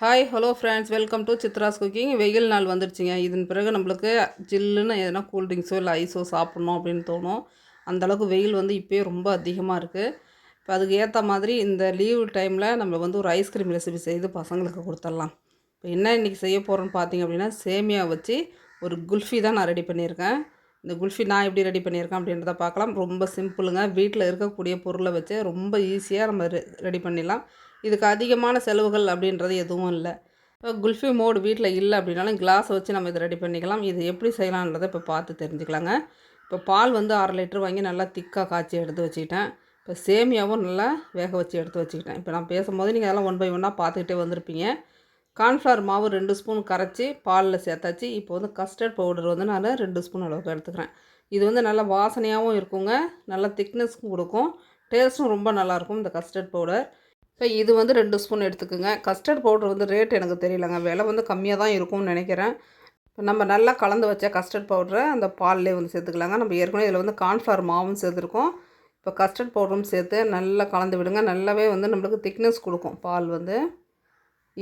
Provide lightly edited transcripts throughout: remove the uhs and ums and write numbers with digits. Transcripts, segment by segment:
Hi hello friends, welcome to Chitra's cooking. வெயில் நாள் வந்துடுச்சுங்க. இதன் பிறகு நம்மளுக்கு ஜில்லுன்னு எதனா கூல்ட்ரிங்க்ஸோ இல்லை ஐஸோ சாப்பிட்ணும் அப்படின்னு தோணும். அந்தளவுக்கு வெயில் வந்து இப்போயே ரொம்ப அதிகமாக இருக்குது. இப்போ அதுக்கு ஏற்ற மாதிரி இந்த லீவ் டைமில் நம்ம வந்து ஒரு ஐஸ்கிரீம் ரெசிபி செய்து பசங்களுக்கு கொடுத்துடலாம். இப்போ என்ன இன்றைக்கி செய்ய போகிறோன்னு பார்த்தீங்க அப்படின்னா, சேமியா வச்சு ஒரு குல்ஃபி தான் நான் ரெடி பண்ணியிருக்கேன். இந்த குல்ஃபி நான் எப்படி ரெடி பண்ணியிருக்கேன் அப்படின்றத பார்க்கலாம். ரொம்ப சிம்பிளுங்க. வீட்டில் இருக்கக்கூடிய பொருளை வச்சு ரொம்ப ஈஸியாக நம்ம ரெடி பண்ணிடலாம். இதுக்கு அதிகமான செலவுகள் அப்படின்றது எதுவும் இல்லை. இப்போ குல்ஃபி மோடு வீட்டில் இல்லை அப்படின்னாலும் கிளாஸை வச்சு நம்ம இதை ரெடி பண்ணிக்கலாம். இது எப்படி செய்யலான்றதை இப்போ பார்த்து தெரிஞ்சுக்கலாங்க. இப்போ பால் வந்து 1/2 லிட்டர் வாங்கி நல்லா திக்காக காய்ச்சி எடுத்து வச்சுக்கிட்டேன். இப்போ சேமியாவும் நல்லா வேக வச்சு எடுத்து வச்சுக்கிட்டேன். இப்போ நான் பேசும்போது நீங்கள் அதெல்லாம் ஒன் பை ஒன்னாக பார்த்துக்கிட்டே வந்திருப்பீங்க. கார்ன்ஃப்ளவர் மாவு 2 ஸ்பூன் கரைச்சி பாலில் சேர்த்தாச்சு. இப்போ வந்து கஸ்டர்ட் பவுடர் வந்து நான் 2 ஸ்பூன் அளவுக்கு எடுத்துக்கிறேன். இது வந்து நல்லா வாசனையாகவும் இருக்குங்க, நல்லா திக்னஸ்க்கும் கொடுக்கும், டேஸ்ட்டும் ரொம்ப நல்லாயிருக்கும் இந்த கஸ்டர்ட் பவுடர். இப்போ இது வந்து 2 ஸ்பூன் எடுத்துக்கோங்க. கஸ்டர்ட் பவுடர் வந்து ரேட் எனக்கு தெரியலங்க, விலை வந்து கம்மியாக தான் இருக்கும்னு நினைக்கிறேன். இப்போ நம்ம நல்லா கலந்து வச்ச கஸ்டர்ட் பவுடரை அந்த பால்லே வந்து சேர்த்துக்கலாங்க. நம்ம ஏற்கனவே இதில் வந்து கார்ன்ஃப்ளவர் மாவும் சேர்த்துருக்கோம். இப்போ கஸ்டர்ட் பவுடரும் சேர்த்து நல்லா கலந்து விடுங்க. நல்லாவே வந்து நம்மளுக்கு திக்னஸ் கொடுக்கும் பால் வந்து.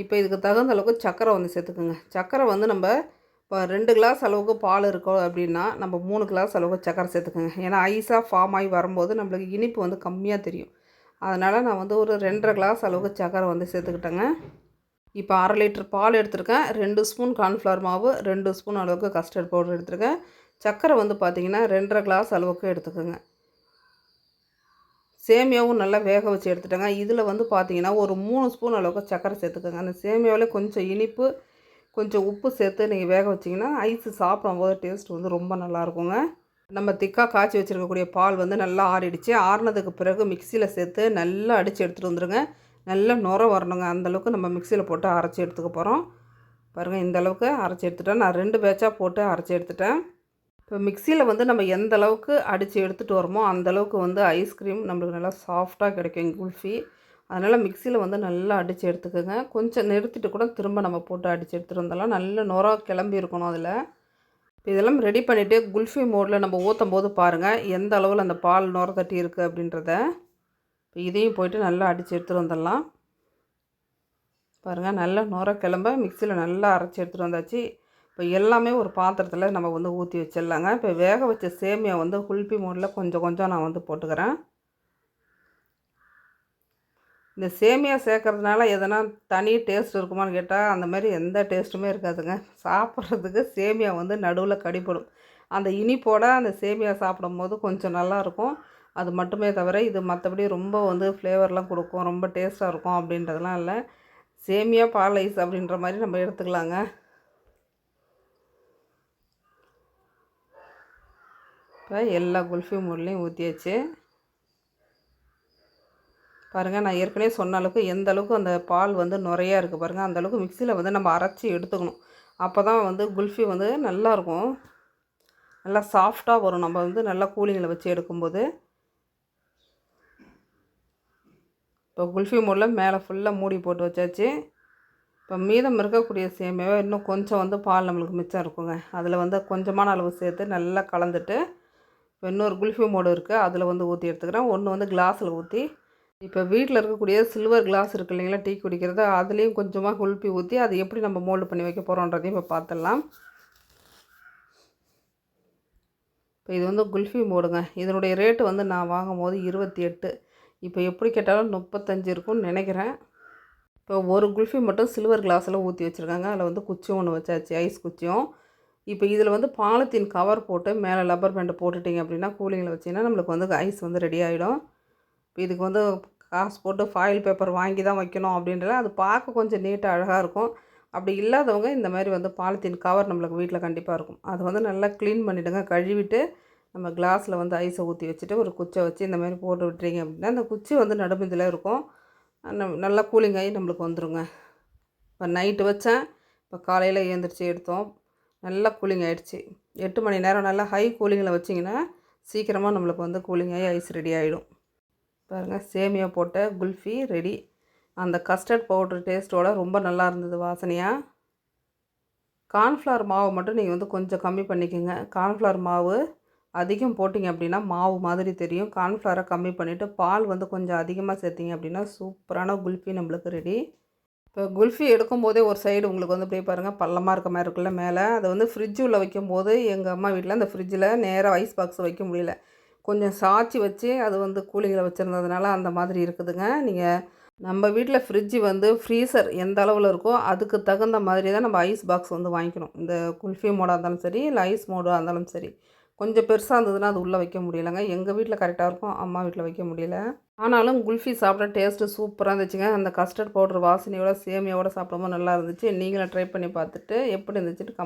இப்போ இதுக்கு தகுந்த அளவுக்கு சர்க்கரை வந்து சேர்த்துக்குங்க. சர்க்கரை வந்து நம்ம இப்போ 2 கிளாஸ் அளவுக்கு பால் இருக்கோம் அப்படின்னா நம்ம 3 கிளாஸ் அளவுக்கு சர்க்கரை சேர்த்துக்குங்க. ஏன்னா ஐஸாக ஃபார்ம் ஆகி வரும்போது நம்மளுக்கு இனிப்பு வந்து கம்மியாக தெரியும். அதனால் நான் வந்து ஒரு 2.5 கிளாஸ் அளவுக்கு சர்க்கரை வந்து சேர்த்துக்கிட்டேங்க. இப்போ 1/2 லிட்டர் பால் எடுத்துருக்கேன். 2 ஸ்பூன் கார்ன்ஃப்ளவர் மாவு, 2 ஸ்பூன் அளவுக்கு கஸ்டர்ட் பவுடர் எடுத்துருக்கேன். சர்க்கரை வந்து பார்த்திங்கன்னா 2.5 கிளாஸ் அளவுக்கு எடுத்துக்கோங்க. சேமியாவும் நல்லா வேக வச்சு எடுத்துட்டேங்க. இதில் வந்து பார்த்திங்கன்னா ஒரு 3 ஸ்பூன் அளவுக்கு சர்க்கரை சேர்த்துக்கோங்க. அந்த சேமியாவிலே கொஞ்சம் இனிப்பு, கொஞ்சம் உப்பு சேர்த்து நீங்கள் வேக வச்சிங்கன்னா ஐஸு சாப்பிடும்போது டேஸ்ட் வந்து ரொம்ப நல்லாயிருக்குங்க. நம்ம திக்காக காய்ச்சி வச்சுருக்கக்கூடிய பால் வந்து நல்லா ஆறிடுச்சு. ஆறினதுக்கு பிறகு மிக்சியில் சேர்த்து நல்லா அடித்து எடுத்துகிட்டு வந்துடுங்க. நல்லா நுர வரணுங்க. அந்தளவுக்கு நம்ம மிக்சியில் போட்டு அரைச்சி எடுத்துக்க போகிறோம். பாருங்கள், இந்த அளவுக்கு அரைச்சி எடுத்துட்டேன். நான் 2 பேட்சாக போட்டு அரைச்சி எடுத்துட்டேன். இப்போ மிக்சியில் வந்து நம்ம எந்த அளவுக்கு அடித்து எடுத்துகிட்டு வரோமோ அந்தளவுக்கு வந்து ஐஸ்கிரீம் நம்மளுக்கு நல்லா சாஃப்டாக கிடைக்கும் குல்ஃபி. அதனால் மிக்சியில் வந்து நல்லா அடித்து எடுத்துக்கோங்க. கொஞ்சம் நிறுத்திட்டு கூட திரும்ப நம்ம போட்டு அடித்து எடுத்துகிட்டு வந்தாலும் நல்ல நுர கிளம்பி இருக்கணும் அதில். இதெல்லாம் ரெடி பண்ணிவிட்டு குல்ஃபி மோடில் நம்ம ஊற்றும் போது பாருங்கள் எந்த அளவில் அந்த பால் நுர தட்டி இருக்குது அப்படின்றத. இப்போ இதையும் போய்ட்டு நல்லா அடித்து எடுத்துகிட்டு வந்துடலாம். பாருங்கள், நல்லா நுர கிளம்ப மிக்சியில் நல்லா அரைச்சி எடுத்துகிட்டு வந்தாச்சு. இப்போ எல்லாமே ஒரு பாத்திரத்தில் நம்ம வந்து ஊற்றி வச்சிடலாங்க. இப்போ வேக வச்ச சேமியா வந்து குல்ஃபி மோடில் கொஞ்சம் கொஞ்சம் நான் வந்து போட்டுக்கிறேன். இந்த சேமியா சேர்க்கறதுனால எதனா தனி டேஸ்ட் இருக்குமான்னு கேட்டால் அந்த மாதிரி எந்த டேஸ்ட்டுமே இருக்காதுங்க. சாப்பிட்றதுக்கு சேமியா வந்து நடுவில் கடிப்படும். அந்த இனிப்போட அந்த சேமியா சாப்பிடும்போது கொஞ்சம் நல்லாயிருக்கும். அது மட்டுமே தவிர இது மற்றபடி ரொம்ப வந்து ஃப்ளேவர்லாம் கொடுக்கும், ரொம்ப டேஸ்ட்டாக இருக்கும் அப்படின்றதுலாம் இல்லை. சேமியா பால் ஐஸ் அப்படின்ற மாதிரி நம்ம எடுத்துக்கலாங்க. இப்போ எல்லா குல்ஃபி மூட்லேயும் ஊற்றியாச்சு. பாருங்கள், நான் ஏற்கனவே சொன்ன அளவுக்கு எந்த அளவுக்கு அந்த பால் வந்து நுரையாக இருக்குது பாருங்கள். அந்தளவுக்கு மிக்சியில் வந்து நம்ம அரைச்சி எடுத்துக்கணும். அப்போ தான் வந்து குல்ஃபி வந்து நல்லாயிருக்கும், நல்லா சாஃப்டாக வரும் நம்ம வந்து நல்லா கூலிங்கில் வச்சு எடுக்கும்போது. இப்போ குல்ஃபி மோடில் மேலே ஃபுல்லாக மூடி போட்டு வச்சாச்சு. இப்போ மீதம் இருக்கக்கூடிய சேமியாவை இன்னும் கொஞ்சம் வந்து பால் நம்மளுக்கு மிச்சம் இருக்குங்க. அதில் வந்து கொஞ்சமான அளவு சேர்த்து நல்லா கலந்துட்டு இப்போ இன்னொரு குல்ஃபி மோடு இருக்குது, அதில் வந்து ஊற்றி எடுத்துக்கிறேன். ஒன்று வந்து கிளாஸில் ஊற்றி, இப்போ வீட்டில் இருக்கக்கூடிய சில்வர் கிளாஸ் இருக்குது இல்லைங்களா டீ குடிக்கிறது, அதுலேயும் கொஞ்சமாக குல்ஃபி ஊற்றி அது எப்படி நம்ம மோல்டு பண்ணி வைக்க போகிறோன்றதையும் இப்போ பார்த்துடலாம். இப்போ இது வந்து குல்ஃபி மோடுங்க. இதனுடைய ரேட்டு வந்து நான் வாங்கும் போது 28. இப்போ எப்படி கேட்டாலும் 35 இருக்கும்னு நினைக்கிறேன். இப்போ ஒரு குல்ஃபி மட்டும் சில்வர் கிளாஸில் ஊற்றி வச்சுருக்காங்க. அதில் வந்து குச்சியும் ஒன்று வச்சாச்சு, ஐஸ் குச்சியும். இப்போ இதில் வந்து பாலித்தீன் கவர் போட்டு மேலே லப்பர் பேண்டை போட்டுட்டிங்க அப்படின்னா கூலிங்கில் வச்சிங்கன்னா நம்மளுக்கு வந்து ஐஸ் வந்து ரெடி ஆகிடும். இப்போ இதுக்கு வந்து காசு போட்டு ஃபாயில் பேப்பர் வாங்கி தான் வைக்கணும் அப்படின்றத, அது பார்க்க கொஞ்சம் நீட்டாக அழகாக இருக்கும். அப்படி இல்லாதவங்க இந்த மாதிரி வந்து பாலித்தீன் கவர் நம்மளுக்கு வீட்டில் கண்டிப்பாக இருக்கும். அதை வந்து நல்லா க்ளீன் பண்ணிவிடுங்க. கழுவிட்டு நம்ம கிளாஸில் வந்து ஐஸை ஊற்றி வச்சுட்டு ஒரு குச்சை வச்சு இந்த மாதிரி போட்டு விட்டுறீங்க அப்படின்னா அந்த குச்சி வந்து நடுமதில் இருக்கும், நல்லா கூலிங் ஆகி நம்மளுக்கு வந்துடுங்க. இப்போ நைட்டு வச்சேன், இப்போ காலையில் எழுந்திரிச்சி எடுத்தோம், நல்லா கூலிங் ஆகிடுச்சு. 8 மணி நேரம் நல்லா ஹை கூலிங்கில் வச்சிங்கன்னா சீக்கிரமாக நம்மளுக்கு வந்து கூலிங் ஆகி ஐஸ் ரெடி ஆகிடும். பாருங்கள், சேமியா போட்ட குல்ஃபி ரெடி. அந்த கஸ்டர்ட் பவுடர் டேஸ்ட்டோட ரொம்ப நல்லா இருந்தது வாசனையாக. கார்ன்ஃப்ளவர் மாவு மட்டும் நீங்கள் வந்து கொஞ்சம் கம்மி பண்ணிக்கோங்க. கார்ன்ஃப்ளவர் மாவு அதிகம் போட்டிங்க அப்படின்னா மாவு மாதிரி தெரியும். கார்ன்ஃப்ளவரை கம்மி பண்ணிவிட்டு பால் வந்து கொஞ்சம் அதிகமாக சேர்த்திங்க அப்படின்னா சூப்பரான குல்ஃபி நம்மளுக்கு ரெடி. இப்போ குல்ஃபி எடுக்கும்போதே ஒரு சைடு உங்களுக்கு வந்து அப்படியே பாருங்கள் பள்ளமாக இருக்க மாதிரி இருக்குல்ல மேலே. அதை வந்து ஃப்ரிட்ஜ் உள்ள வைக்கும்போது எங்கள் அம்மா வீட்டில் அந்த ஃப்ரிட்ஜில் நேராக ஐஸ் பாக்ஸ் வைக்க முடியல. கொஞ்சம் சாய்ச்சி வச்சு அது வந்து கூலிங்கில் வச்சுருந்ததுனால அந்த மாதிரி இருக்குதுங்க. நீங்கள் நம்ம வீட்டில் ஃப்ரிட்ஜ் வந்து ஃப்ரீசர் எந்த அளவில் இருக்கோ அதுக்கு தகுந்த மாதிரி தான் நம்ம ஐஸ் பாக்ஸ் வந்து வாங்கிக்கணும். இந்த குல்ஃபி மோடாக இருந்தாலும் சரி, இல்லை ஐஸ் மோடாக இருந்தாலும் சரி. கொஞ்சம் பெருசாக இருந்ததுன்னா அது உள்ளே வைக்க முடியலங்க. எங்கள் வீட்டில் கரெக்டாக இருக்கும், அம்மா வீட்டில் வைக்க முடியல. ஆனாலும் குல்ஃபி சாப்பிட டேஸ்ட்டு சூப்பராக இருந்துச்சுங்க. அந்த கஸ்டர்ட் பவுடர் வாசனையோட சேமியாவோட சாப்பிடும்போது நல்லா இருந்துச்சு. நீங்களும் ட்ரை பண்ணி பார்த்துட்டு எப்படி இருந்துச்சுன்னு